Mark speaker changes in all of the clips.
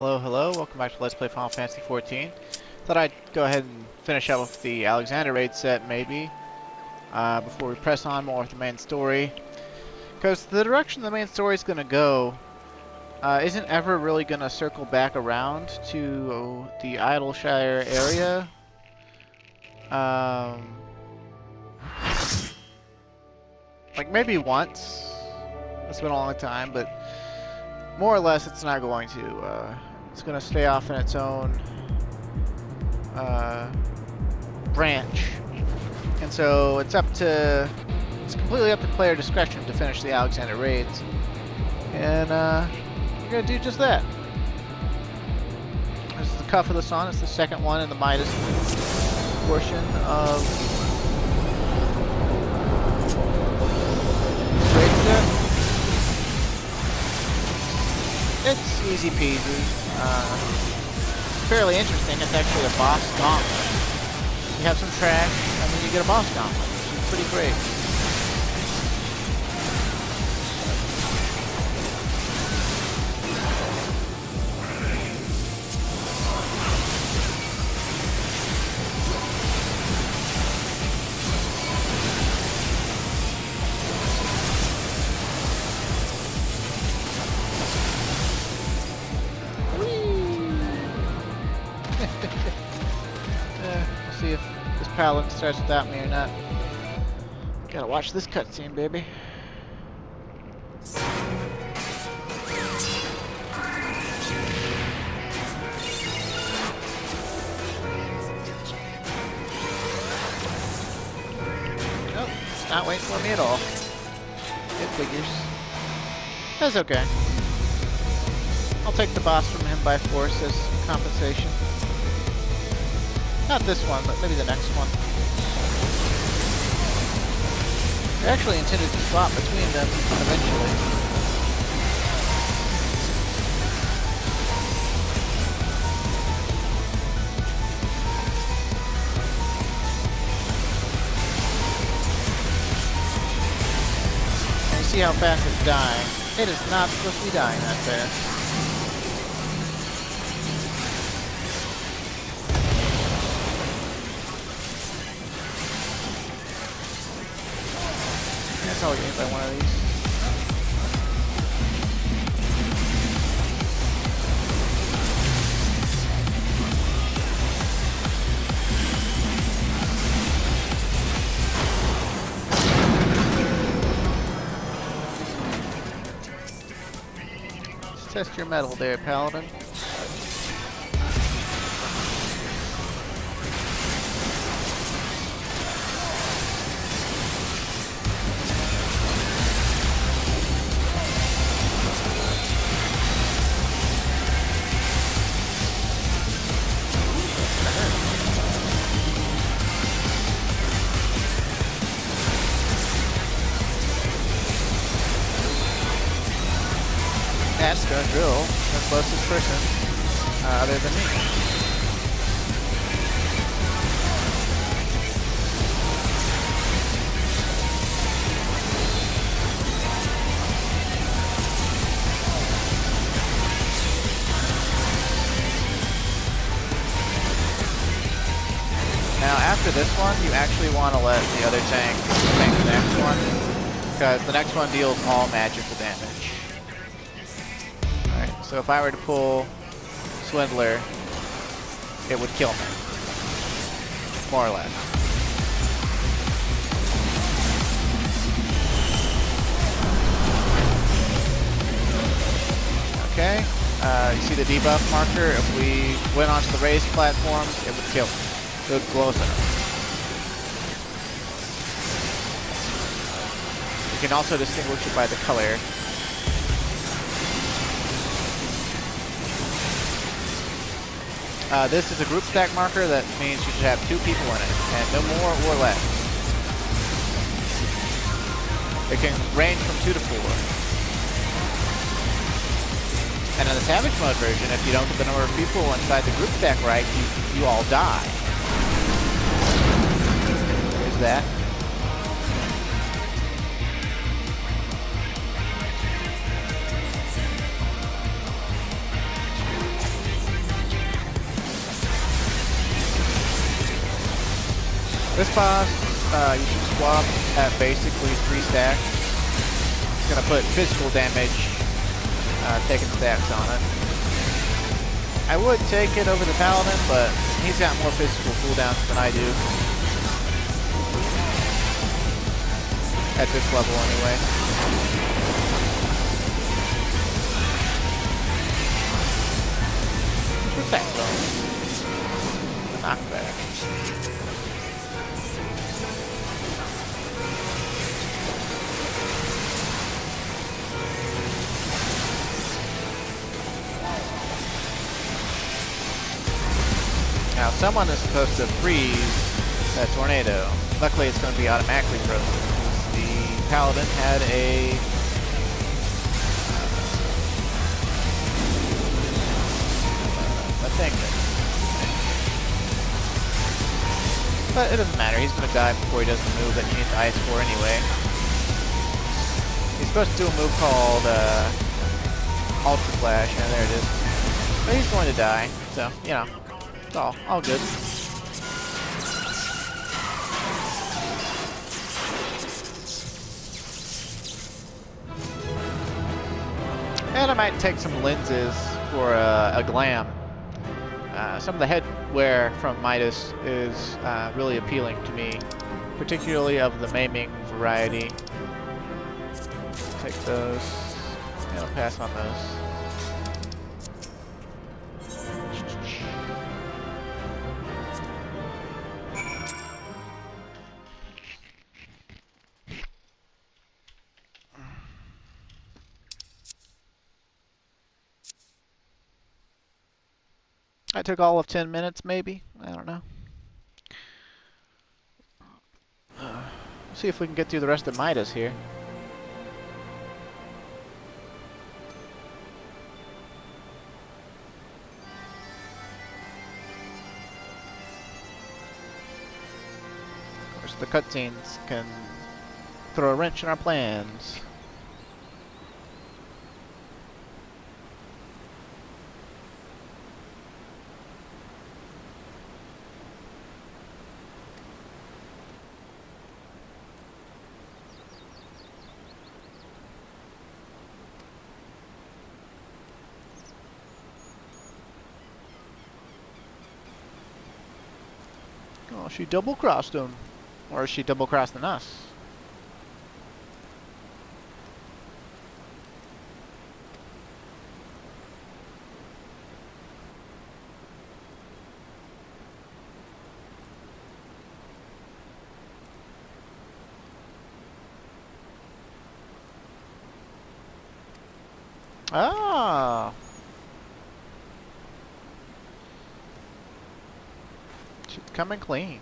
Speaker 1: Hello, hello, welcome back to Let's Play Final Fantasy XIV. Thought I'd go ahead and finish up with the Alexander raid set, maybe, before we press on more with the main story. Because the direction the main story is going to go isn't ever really going to circle back around to the Idleshire area. Like maybe once. It's been a long time, but more or less it's not going to. It's going to stay off in its own branch. And so it's completely up to player discretion to finish the Alexander raids. And you're going to do just that. This is the Cuff of the Sun. It's the second one in the Midas portion of raid set. It's easy peasy. Fairly interesting. It's actually a boss gauntlet. You have some trash, and then you get a boss gauntlet, which is pretty great. We'll see if this paladin starts without me or not. Gotta watch this cutscene, baby. Nope, it's not waiting for me at all. It figures. That's okay. I'll take the boss from him by force as compensation. Not this one, but maybe the next one. I actually intended to swap between them eventually. And you see how fast it's dying. It is not supposed to be dying that fast. That's all you need by one of these. Let's test your metal there, Paladin. That's gonna drill the closest person other than me. Now after this one, you actually want to let the other tank the next one, because the next one deals all magical damage. So if I were to pull Swindler, it would kill me. More or less. Okay. You see the debuff marker? If we went onto the raised platforms, it would kill me. It would glow us. You can also distinguish it by the color. This is a group stack marker. That means you should have 2 people in it, and no more or less. It can range from 2 to 4. And in the Savage Mode version, if you don't get the number of people inside the group stack right, you all die. There's that. This boss, you should swap at basically 3 stacks. It's gonna put physical damage, taking stacks on it. I would take it over the Paladin, but he's got more physical cooldowns than I do. At this level, anyway. What's that though? The knockback. Now, someone is supposed to freeze that tornado. Luckily, it's going to be automatically frozen. The Paladin had a thing. But it doesn't matter. He's going to die before he does the move that you need the ice for anyway. He's supposed to do a move called Ultra Flash, and there it is. But he's going to die, so, you know. It's all good. And I might take some lenses for a glam. Some of the headwear from Midas is really appealing to me, particularly of the maiming variety. Take those. And I'll pass on those. I took all of 10 minutes, maybe? I don't know. See if we can get through the rest of Midas here. Of course, the cutscenes can throw a wrench in our plans. Oh, she double-crossed him. Or is she double-crossing us? Ah! She's coming clean.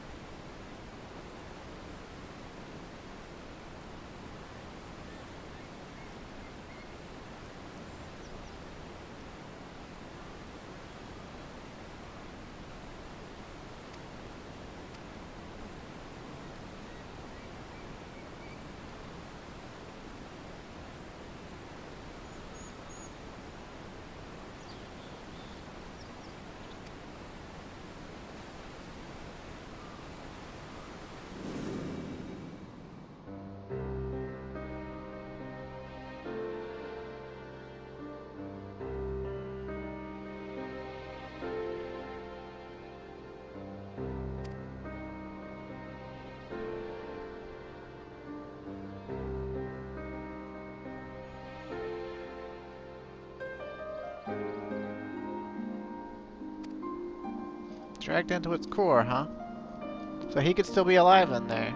Speaker 1: Dragged into its core, huh? So he could still be alive in there.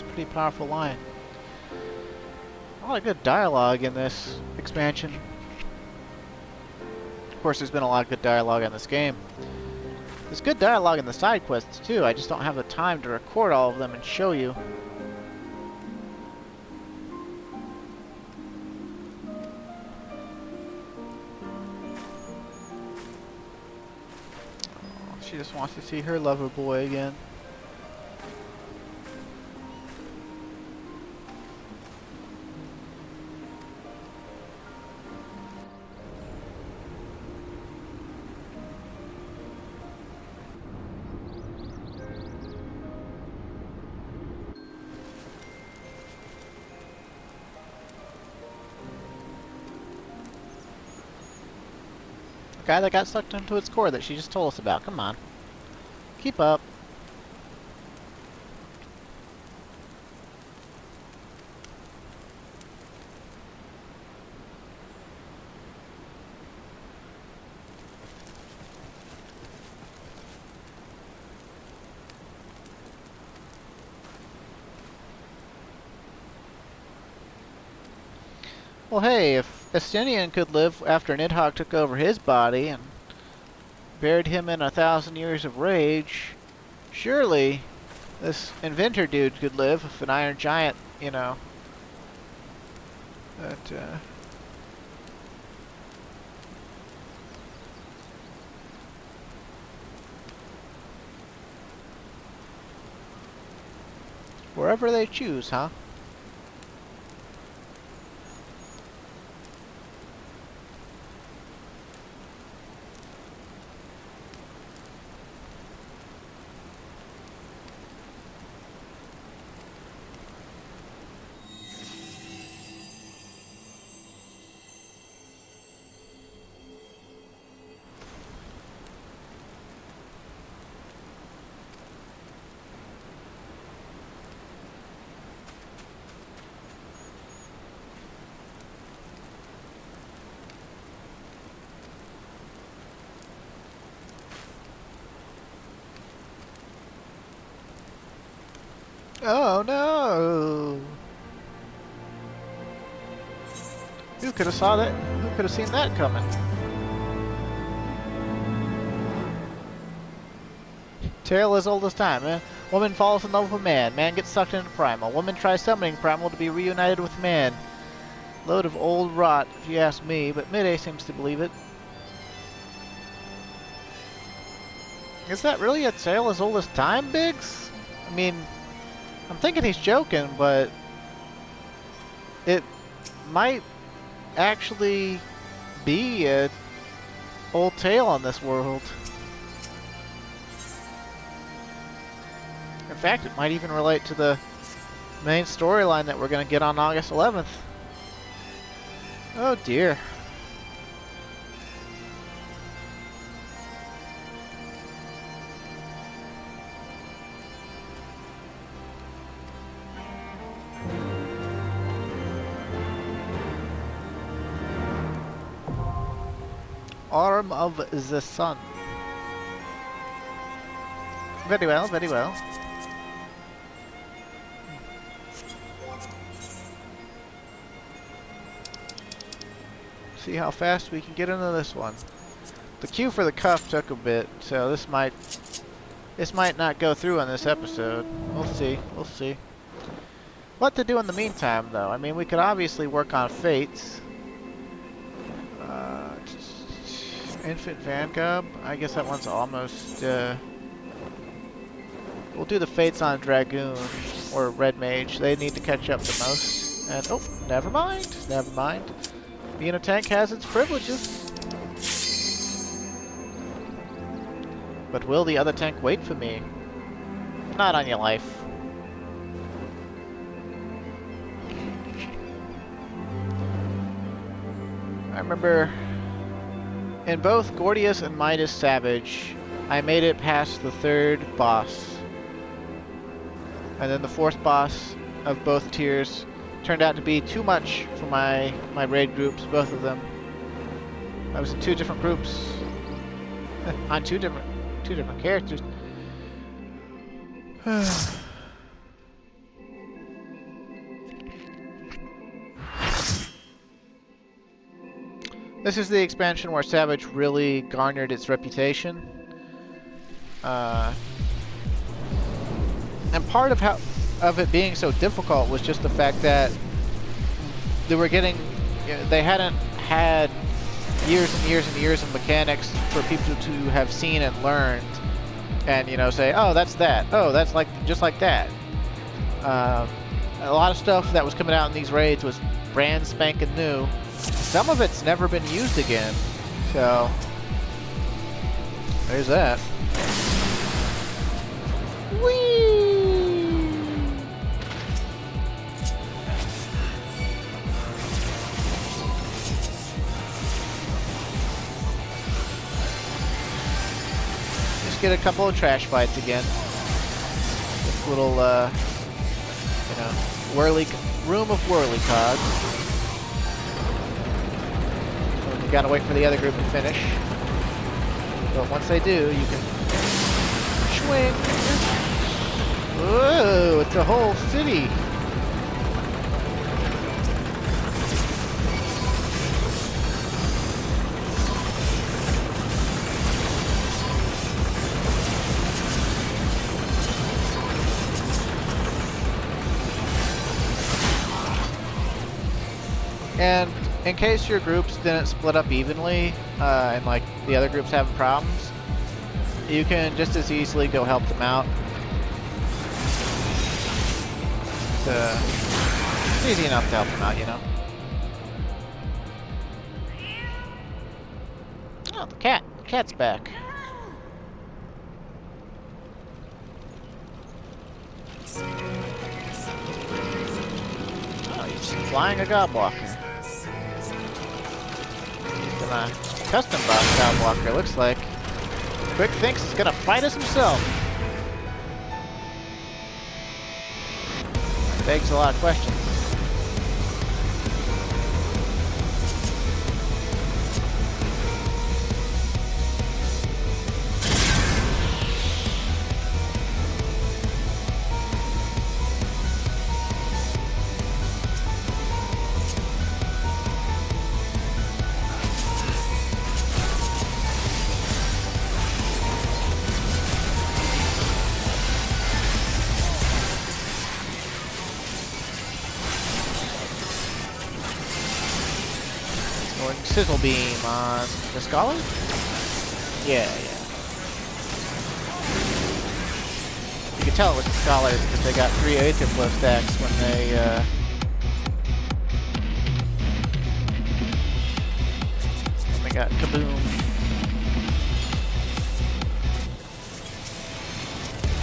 Speaker 1: a pretty powerful line. A lot of good dialogue in this expansion. Of course, there's been a lot of good dialogue in this game. There's good dialogue in the side quests too. I just don't have the time to record all of them and show you. She just wants to see her lover boy again. The guy that got sucked into its core that she just told us about. Come on. Keep up. Well, hey, if Estinian could live after Nidhogg took over his body and buried him in 1,000 years of rage, surely this inventor dude could live if an Iron Giant, you know, that, wherever they choose, huh? Oh no! Who could have saw that? Who could have seen that coming? Tale as old as time, eh? Woman falls in love with man. Man gets sucked into Primal. Woman tries summoning Primal to be reunited with man. Load of old rot, if you ask me, but Midday seems to believe it. Is that really a tale as old as time, Biggs? I mean, I'm thinking he's joking, but it might actually be a old tale in this world. In fact, it might even relate to the main storyline that we're going to get on August 11th. Oh dear. Arm of the Sun. Very well, very well. See how fast we can get into this one. The queue for the cuff took a bit, so this might not go through on this episode. We'll see, we'll see. What to do in the meantime, though? I mean, we could obviously work on fates. Infant Vanguard. I guess that one's almost, we'll do the fates on Dragoon or Red Mage. They need to catch up the most. And, oh, never mind, never mind. Being a tank has its privileges. But will the other tank wait for me? Not on your life. I remember in both Gordius and Midas Savage, I made it past the 3rd boss. And then the 4th boss of both tiers turned out to be too much for my raid groups, both of them. I was in 2 different groups. On two different characters. This is the expansion where Savage really garnered its reputation. And part of it being so difficult was just the fact that they hadn't had years and years and years of mechanics for people to have seen and learned, and say, oh, that's that. Oh, that's just like that. A lot of stuff that was coming out in these raids was brand spanking new. Some of it's never been used again, so there's that. Whee! Just get a couple of trash fights again. This little, room of whirly-cogs. You gotta wait for the other group to finish. But once they do, you can swing. Whoa, it's a whole city. And in case your groups didn't split up evenly, and like the other groups having problems, you can just as easily go help them out. It's easy enough to help them out, Oh, the cat. The cat's back. Oh, he's flying a gobwalker. Custom boss Gobwalker, looks like. Quick thinks he's gonna fight us himself. Begs a lot of questions. Sizzle beam on the scholar? Yeah. You can tell it was the scholars because they got 3 Aetherflow stacks when they got kaboom.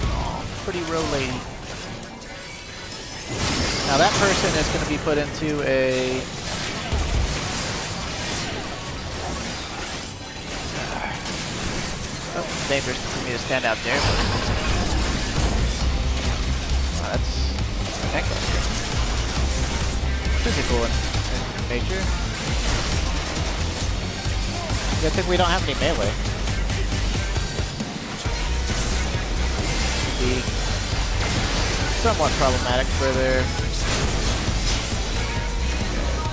Speaker 1: Oh, pretty row lady. Now that person is going to be put into a dangerous for me to stand out there, but that's excellent. Physical in nature. Good thing we don't have any melee. Be somewhat problematic for their.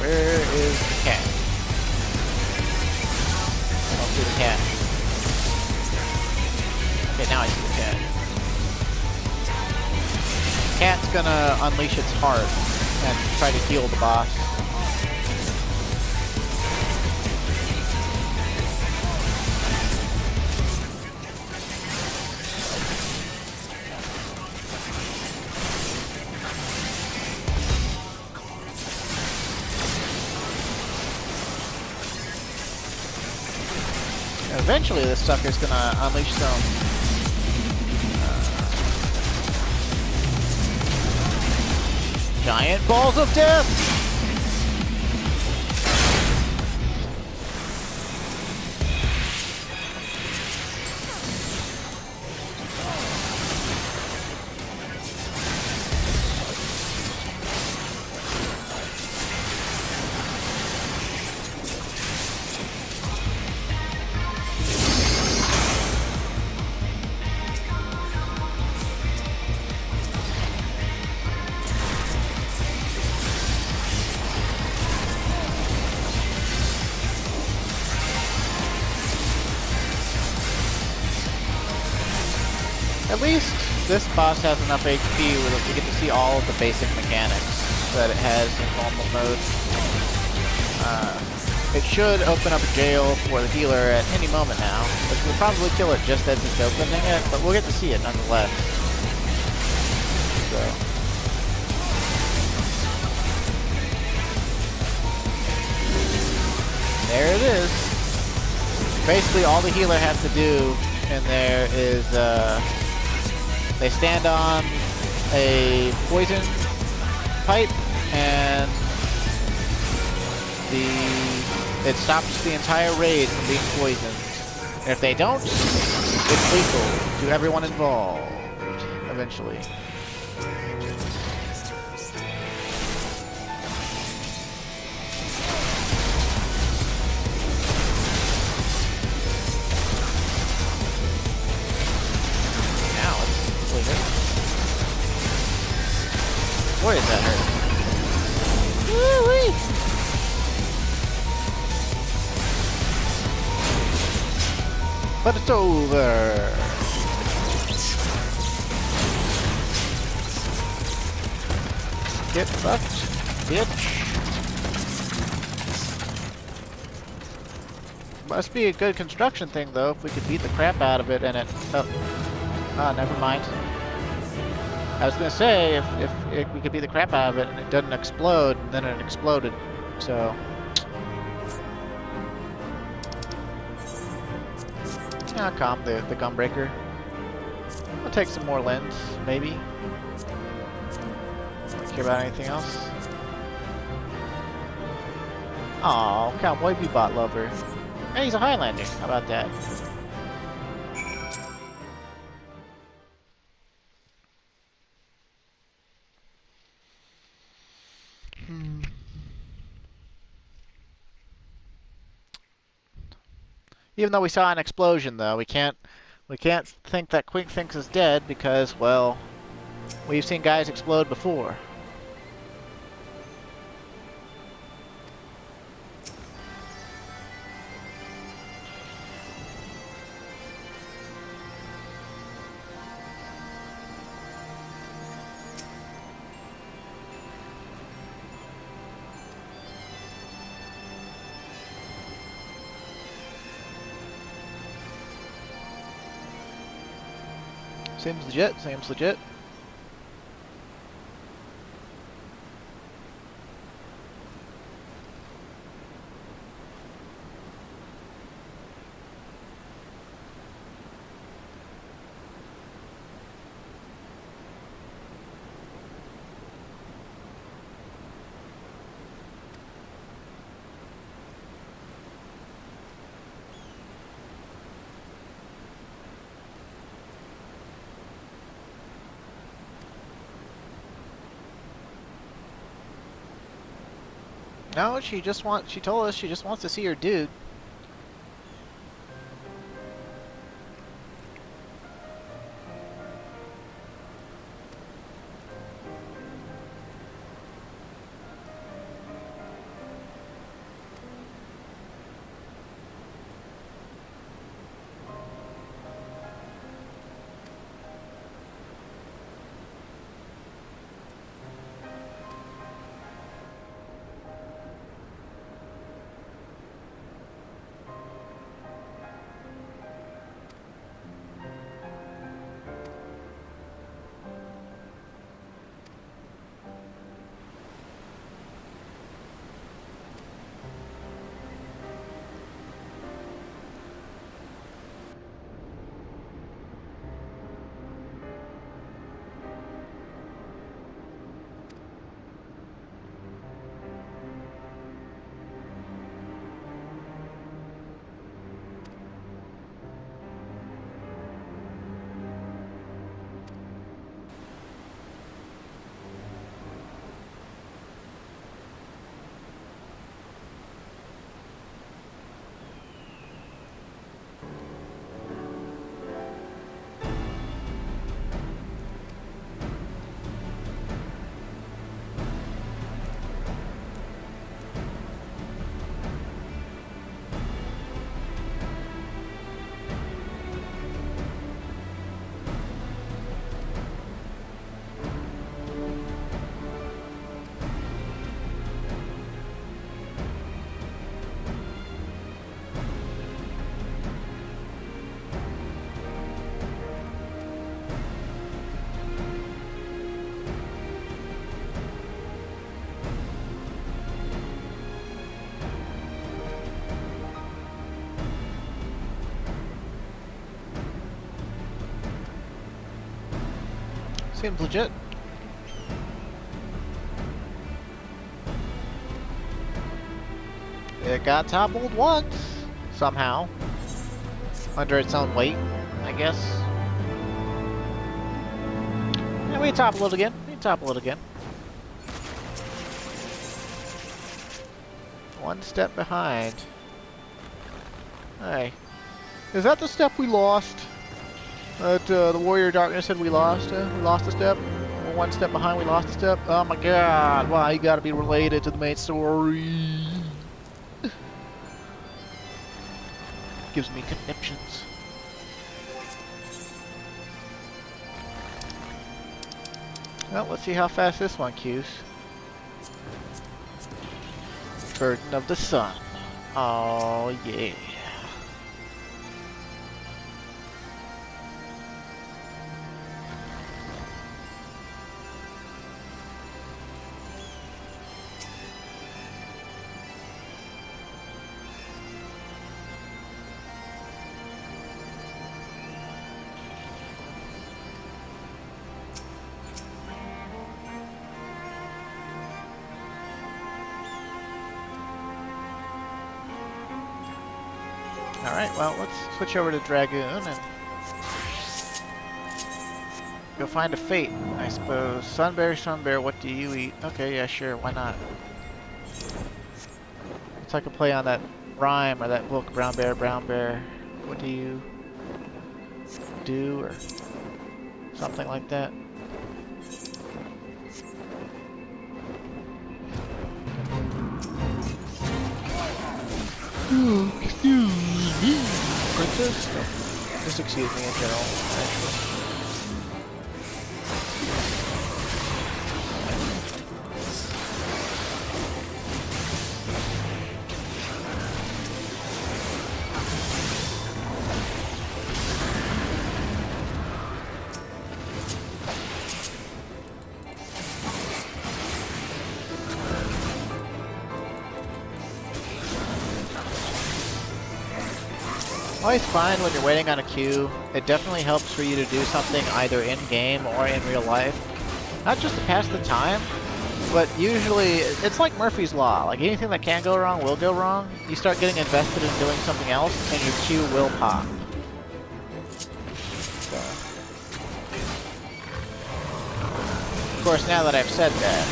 Speaker 1: Where is the cat? I don't see the cat. Okay, now I see the cat. Cat's gonna unleash its heart and try to heal the boss. Eventually this sucker's gonna unleash some giant balls of death! At least this boss has enough HP where we get to see all of the basic mechanics that it has in normal mode. It should open up a jail for the healer at any moment now, which will probably kill it just as it's opening it, but we'll get to see it nonetheless. So. There it is. Basically all the healer has to do in there is they stand on a poison pipe and it stops the entire raid from being poisoned. And if they don't, it's lethal to everyone involved, eventually. Now it's really hurt. Boy, does that hurt. Woo-wee! But it's over. Get fucked, bitch. Must be a good construction thing, though, if we could beat the crap out of it and it... Oh, never mind. I was gonna say, if we could beat the crap out of it and it doesn't explode, then it exploded, so... Yeah, calm the gunbreaker. We'll take some more lens, maybe. Don't care about anything else. Aw, Cowboy Bebop lover. Hey, he's a Highlander. How about that? Even though we saw an explosion, though, we can't think that Quink thinks is dead because, well, we've seen guys explode before. Seems legit, seems legit. No, she told us she just wants to see her dude. Seems legit. It got toppled once, somehow. Under its own weight, I guess. Yeah, we can topple it again. We can topple it again. One step behind. Hey. Is that the step we lost? That the Warrior Darkness said we lost? We lost a step? We're one step behind, we lost a step? Oh my god, why you gotta be related to the main story? Gives me conniptions. Well, let's see how fast this one queues. Burden of the Sun. Oh yeah. Alright, well, let's switch over to Dragoon and go find a fate, I suppose. Sunbear, what do you eat? Okay, yeah, sure, why not? It's like a play on that rhyme or that book, Brown Bear, what do you do? Or something like that. Excuse me, princess? No, just excuse me in general, actually. Always fine when you're waiting on a queue. It definitely helps for you to do something either in-game or in real life. Not just to pass the time, but usually it's like Murphy's Law. Like anything that can go wrong will go wrong. You start getting invested in doing something else and your queue will pop. So. Of course, now that I've said that,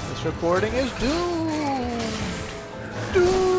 Speaker 1: this recording is doomed! Doomed!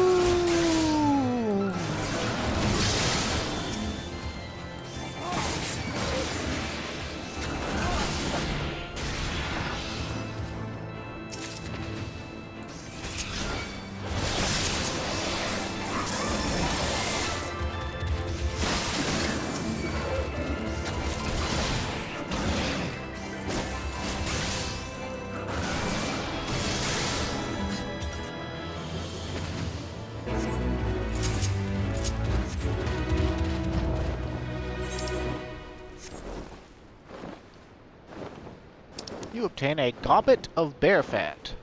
Speaker 1: You obtain a goblet of bear fat.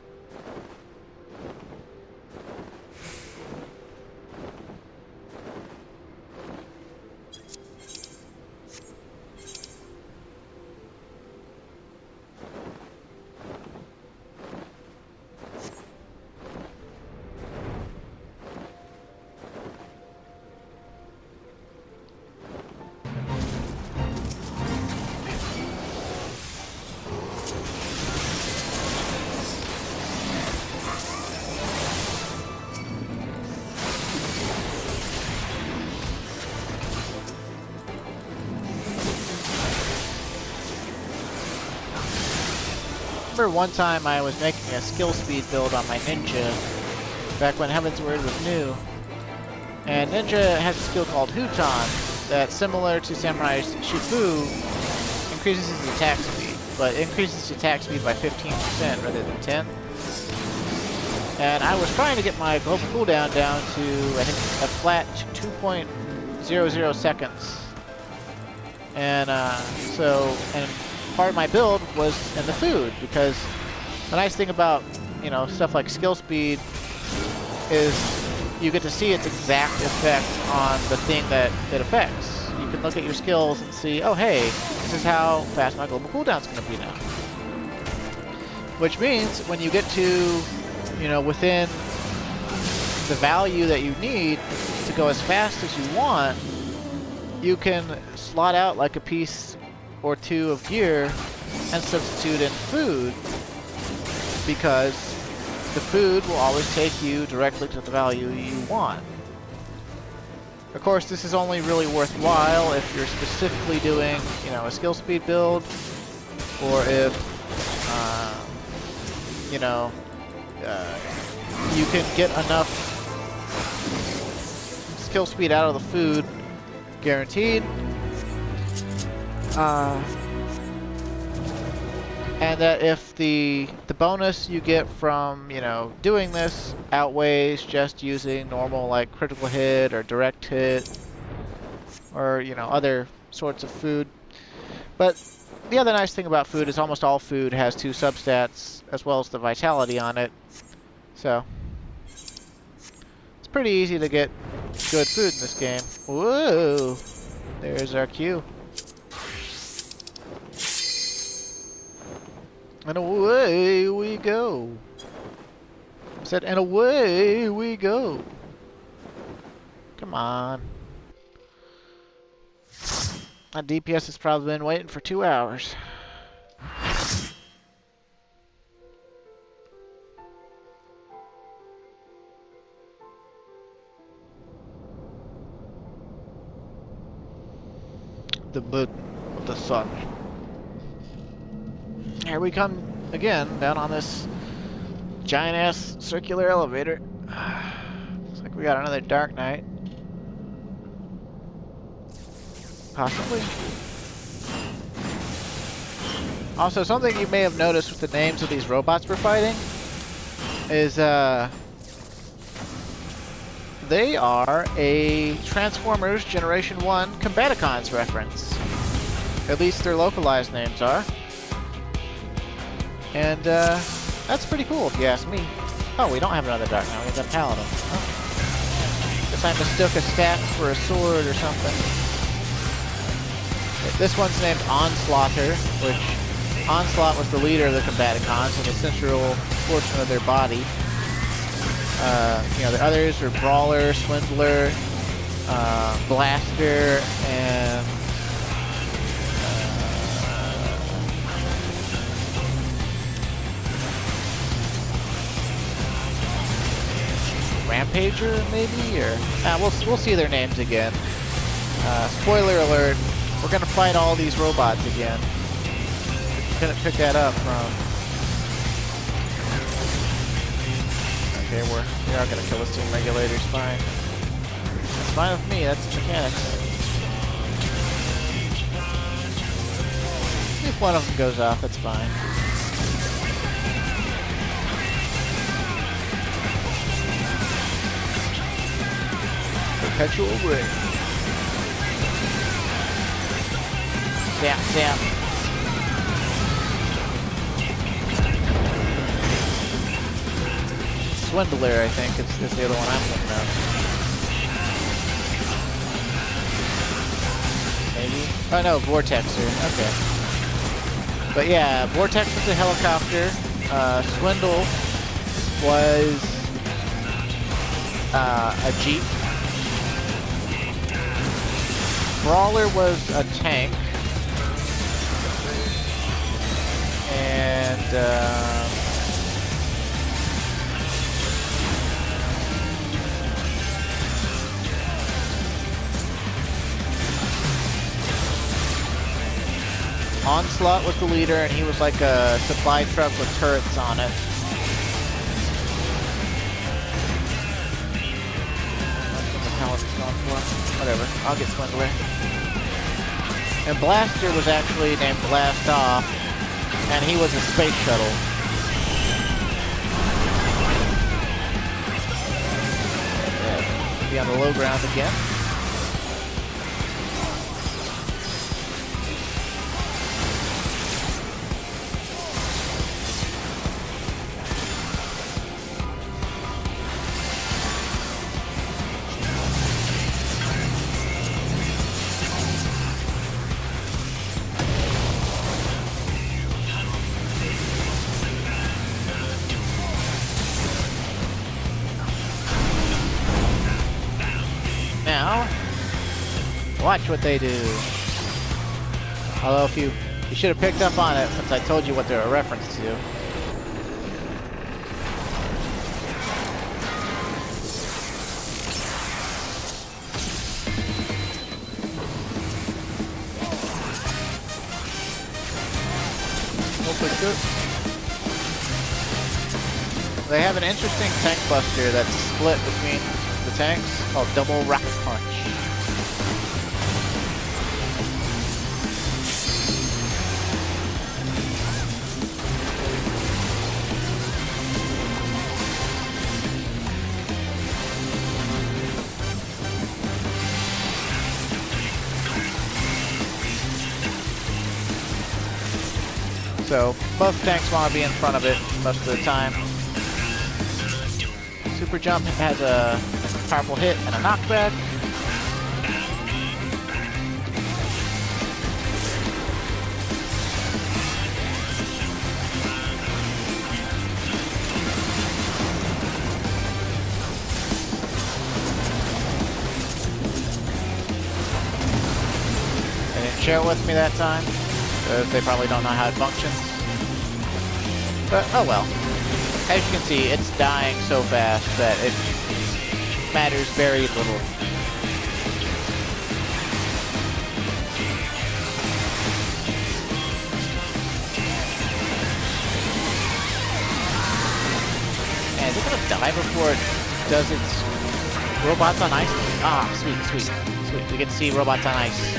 Speaker 1: Remember one time I was making a skill speed build on my ninja back when Heaven's Word was new, and ninja has a skill called Huton that, similar to Samurai's Shifu, increases his attack speed, but increases his attack speed by 15% rather than 10. And I was trying to get my global cooldown down to, I think, a flat 2.00 seconds. And and part of my build was in the food, because the nice thing about, you know, stuff like skill speed is you get to see its exact effect on the thing that it affects. You can look at your skills and see, oh hey, this is how fast my global cooldown's going to be now. Which means when you get to, you know, within the value that you need to go as fast as you want, you can slot out like a piece or two of gear and substitute in food, because the food will always take you directly to the value you want. Of course, this is only really worthwhile if you're specifically doing, you know, a skill speed build, or if, you know, you can get enough skill speed out of the food guaranteed. And that if the bonus you get from, you know, doing this outweighs just using normal, like, critical hit or direct hit or, you know, other sorts of food. But the other nice thing about food is almost all food has 2 substats as well as the vitality on it. So it's pretty easy to get good food in this game. Whoa! There's our cue. And away we go. I said, and away we go. Come on. That DPS has probably been waiting for 2 hours. The moon of the sun. Here we come again, down on this giant-ass circular elevator. Looks like we got another Dark Knight. Possibly. Also, something you may have noticed with the names of these robots we're fighting is, they are a Transformers Generation 1 Combaticons reference. At least their localized names are. And, that's pretty cool if you ask me. Oh, we don't have another Dark Knight, we've got a Paladin. Oh. Guess I mistook a staff for a sword or something. This one's named Onslaughter, which Onslaught was the leader of the Combaticons and the central portion of their body. You know, the others are Brawler, Swindler, Blaster, and Rampager, maybe, or we'll see their names again. Spoiler alert: we're gonna fight all these robots again. Couldn't pick that up from. Okay, we are gonna kill the steam regulators. Fine. That's fine with me. That's mechanics. If one of them goes off, that's fine. Perpetual ring. Zap, zap. Swindler, I think, is the other one I'm thinking of. Maybe? Oh no, Vortexer. Okay. But yeah, Vortex was a helicopter. Swindle was a Jeep. Brawler was a tank. And Onslaught was the leader, and he was like a supply truck with turrets on it. That's what the Paladin's going for. Whatever, I'll get Swindler. And Blaster was actually named Blast Off, and he was a space shuttle. Yeah, be on the low ground again. Watch what they do. Although if you should have picked up on it since I told you what they're a reference to. They have an interesting tank buster that's split between the tanks called Double Rocket Punch. So both tanks want to be in front of it most of the time. Super Jump has a powerful hit and a knockback. They didn't share it with me that time, because they probably don't know how it functions. But oh well. As you can see, it's dying so fast that it matters very little. And is it gonna die before it does its robots on ice? Ah, sweet, sweet, sweet. We get to see robots on ice.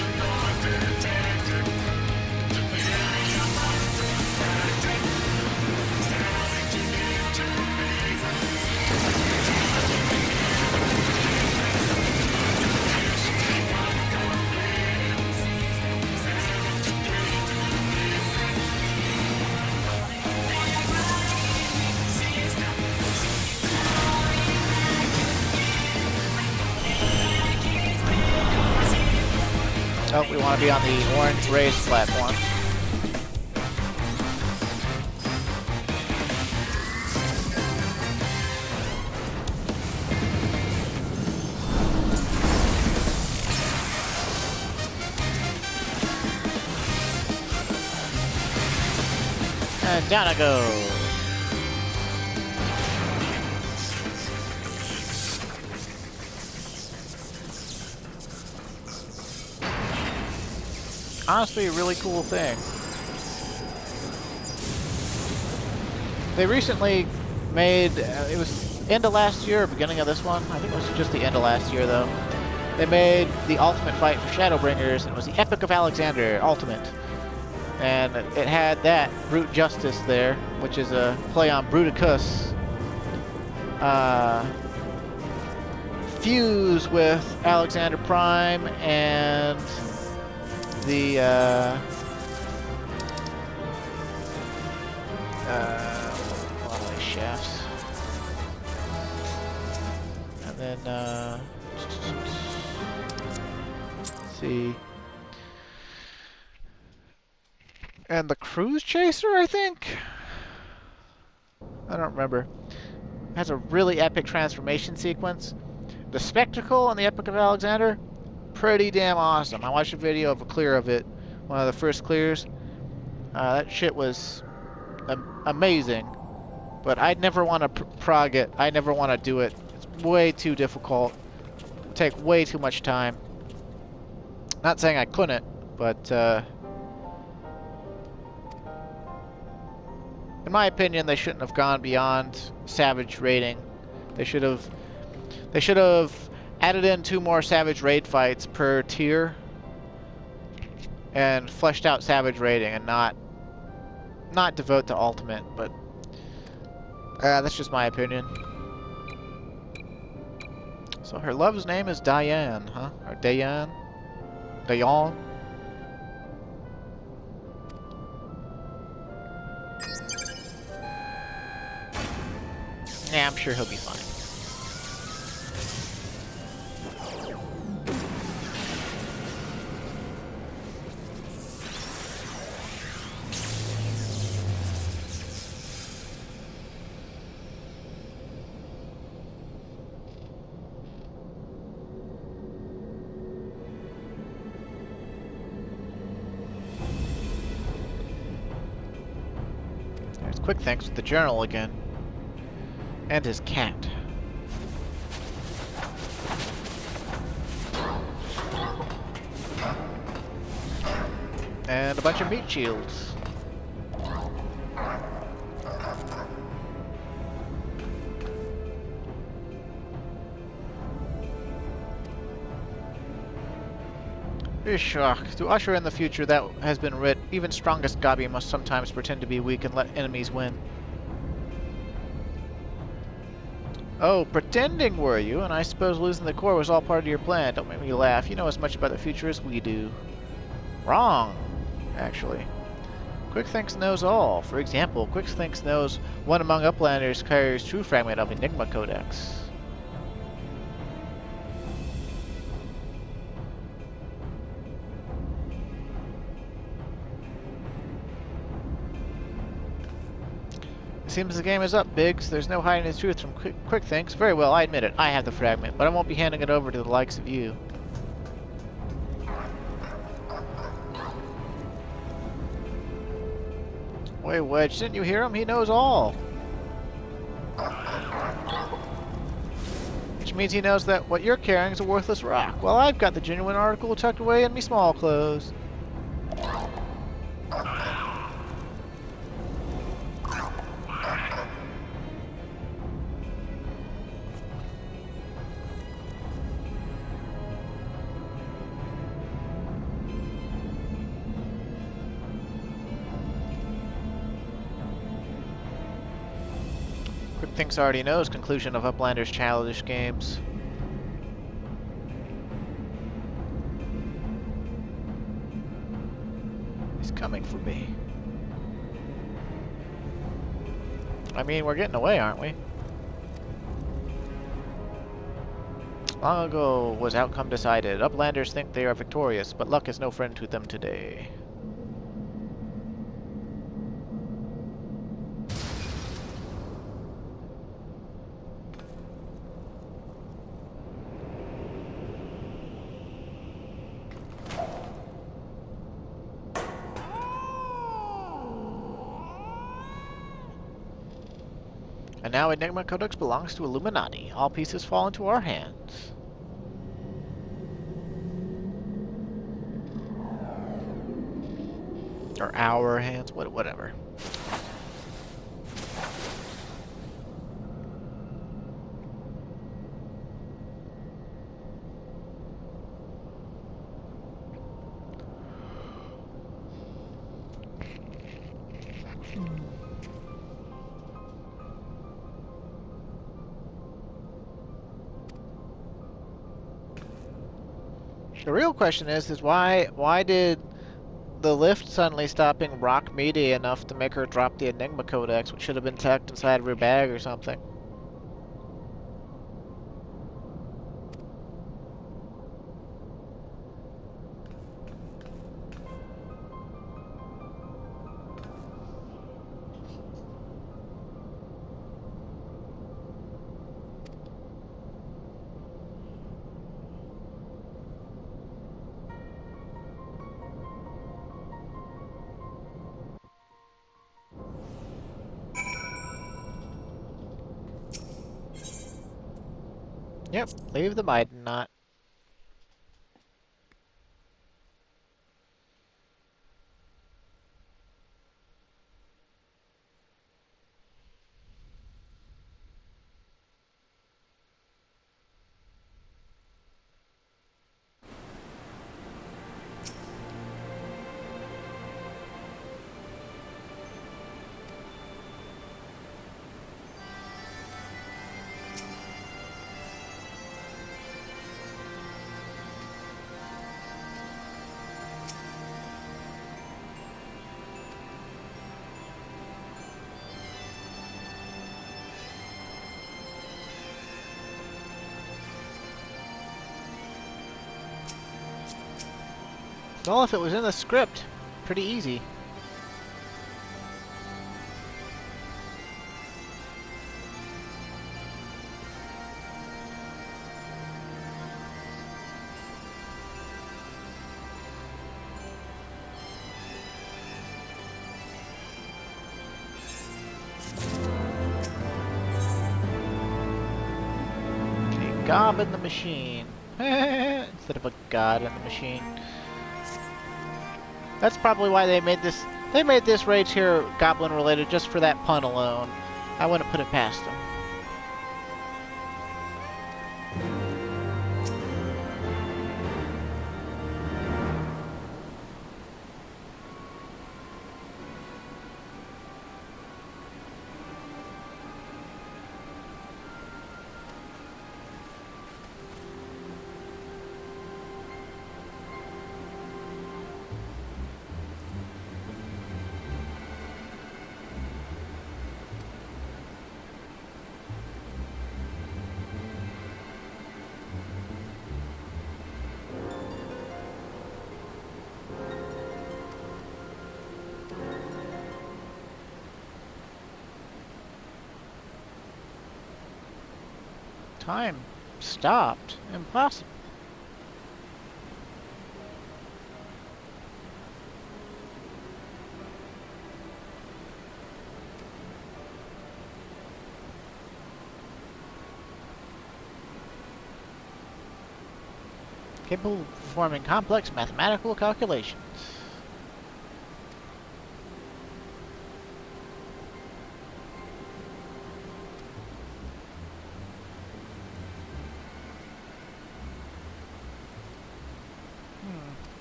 Speaker 1: Oh, we want to be on the orange race platform. And down I go. Honestly, a really cool thing. They recently made, it was end of last year, or beginning of this one. I think it was just the end of last year, though. They made the Ultimate Fight for Shadowbringers, and it was the Epic of Alexander Ultimate. And it had that Brute Justice there, which is a play on Bruticus. Fuse with Alexander Prime and the shafts, and then let's see, and the Cruise Chaser, I think. I don't remember. It has a really epic transformation sequence. The Spectacle on the Epic of Alexander, pretty damn awesome. I watched a video of a clear of it, one of the first clears. That shit was amazing, but I'd never want to prog it. I never want to do it. It's way too difficult. It'd take way too much time. Not saying I couldn't, but in my opinion, they shouldn't have gone beyond Savage raiding. They should have added in 2 more Savage raid fights per tier and fleshed out Savage raiding, and not devote to Ultimate, but that's just my opinion. So her love's name is Diane, huh? Or Diane? Diane? Yeah, I'm sure he'll be fine. Quick thanks with the journal again. And his cat. And a bunch of meat shields. To usher in the future that has been writ, even strongest Gabi must sometimes pretend to be weak and let enemies win. Oh, pretending were you? And I suppose losing the core was all part of your plan. Don't make me laugh. You know as much about the future as we do. Wrong, actually. Quickthinks knows all. For example, Quickthinks knows one among Uplanders carries true fragment of Enigma Codex. Seems the game is up, Biggs. There's no hiding the truth from Quickthinks. Very well, I admit it. I have the fragment, but I won't be handing it over to the likes of you. Wait, Wedge, didn't you hear him? He knows all. Which means he knows that what you're carrying is a worthless rock. Well, I've got the genuine article tucked away in me small clothes. Quickthinks already knows conclusion of Uplander's childish games. He's coming for me. I mean, we're getting away, aren't we? Long ago was outcome decided. Uplanders think they are victorious, but luck is no friend to them today. And now Enigma Codex belongs to Illuminati. All pieces fall into our hands. Or our hands, whatever. The real question is why did the lift suddenly stop being rock meaty enough to make her drop the Enigma Codex, which should have been tucked inside of her bag or something? Yep, leave the Midas knot. Well, if it was in the script, pretty easy. gob in the machine. Instead of a god in the machine. That's probably why they made this. They made this raid here goblin related just for that pun alone. I wouldn't put it past them. Time stopped. Impossible. Capable of performing complex mathematical calculations.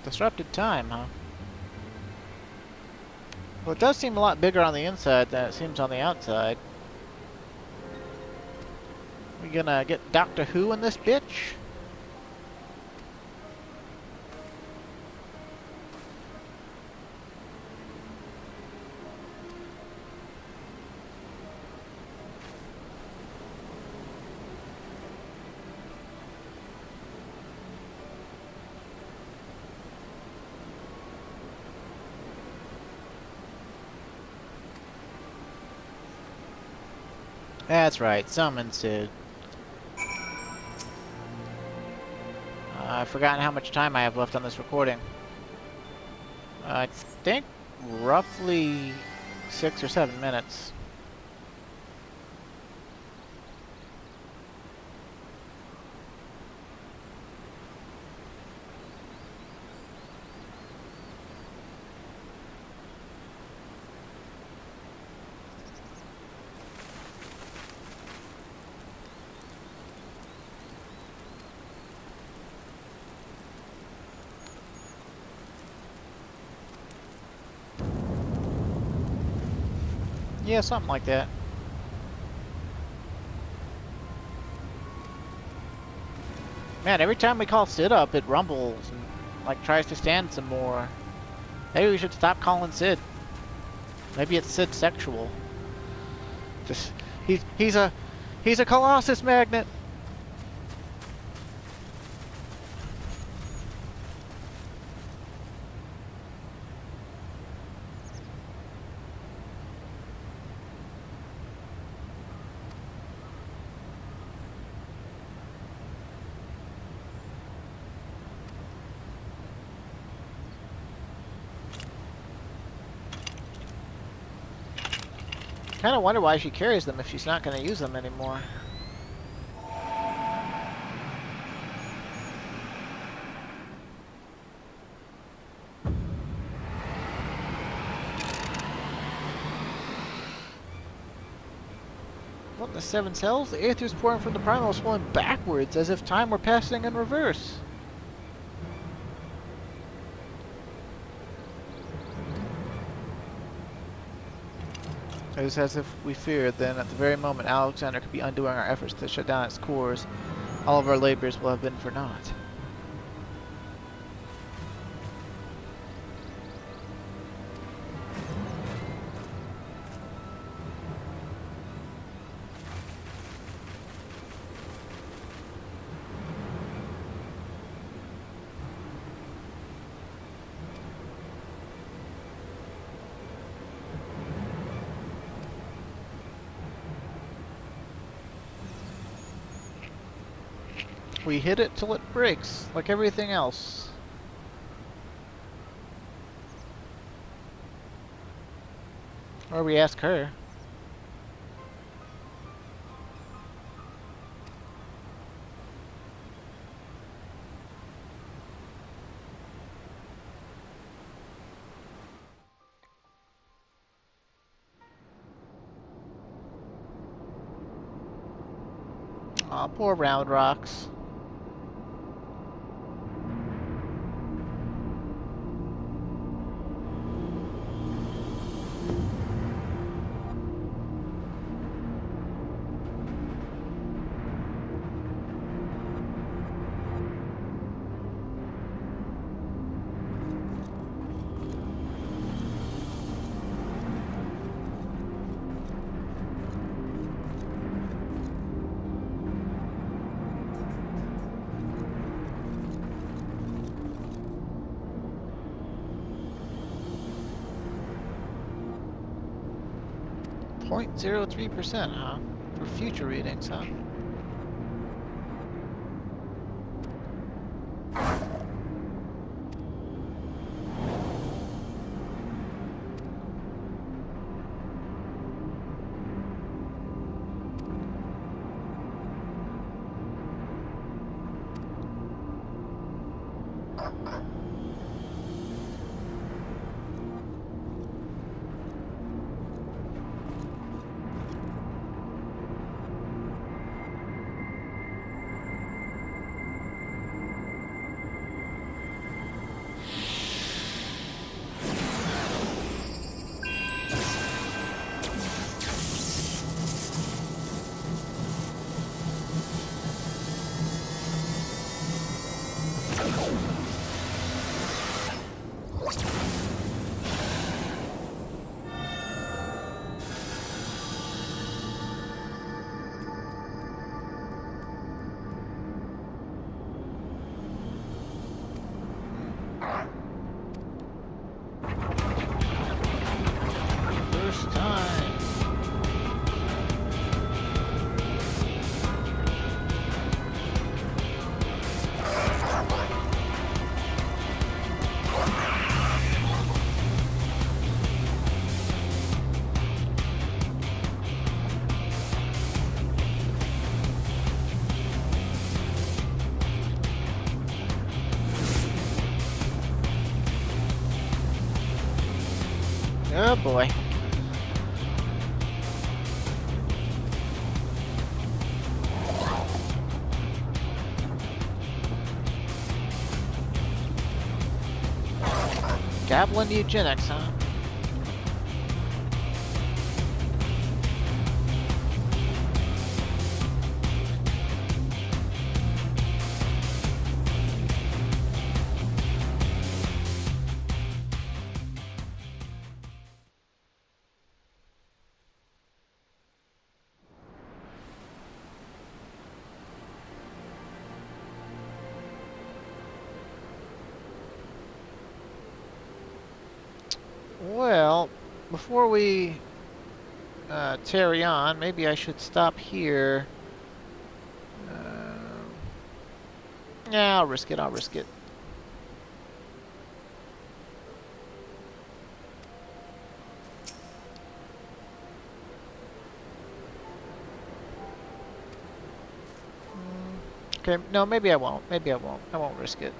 Speaker 1: Disrupted time, huh? Well, it does seem a lot bigger on the inside than it seems on the outside. We gonna get Doctor Who in this bitch? That's right, summon Sid. I've forgotten how much time I have left on this recording. I think roughly 6 or 7 minutes. Yeah, something like that. Man, every time we call Sid up, it rumbles and like tries to stand some more. Maybe we should stop calling Sid. Maybe it's Sid sexual. Just he's a Colossus magnet. Kind of wonder why she carries them if she's not going to use them anymore. What in the 7 cells? The aether's pouring from the primal is flowing backwards as if time were passing in reverse. It was as if we feared then at the very moment Alexander could be undoing our efforts to shut down its cores, all of our labors will have been for naught. We hit it till it breaks, like everything else. Or we ask her. Aw, poor Round Rocks. .03%, huh? For future readings, huh? First time. Oh boy. Gablin eugenics, huh? Well, before we tarry on, maybe I should stop here. Yeah, I'll risk it, I'll risk it. Okay, no, maybe I won't. Maybe I won't. I won't risk it.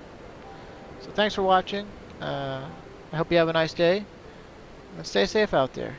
Speaker 1: So thanks for watching. I hope you have a nice day. And stay safe out there.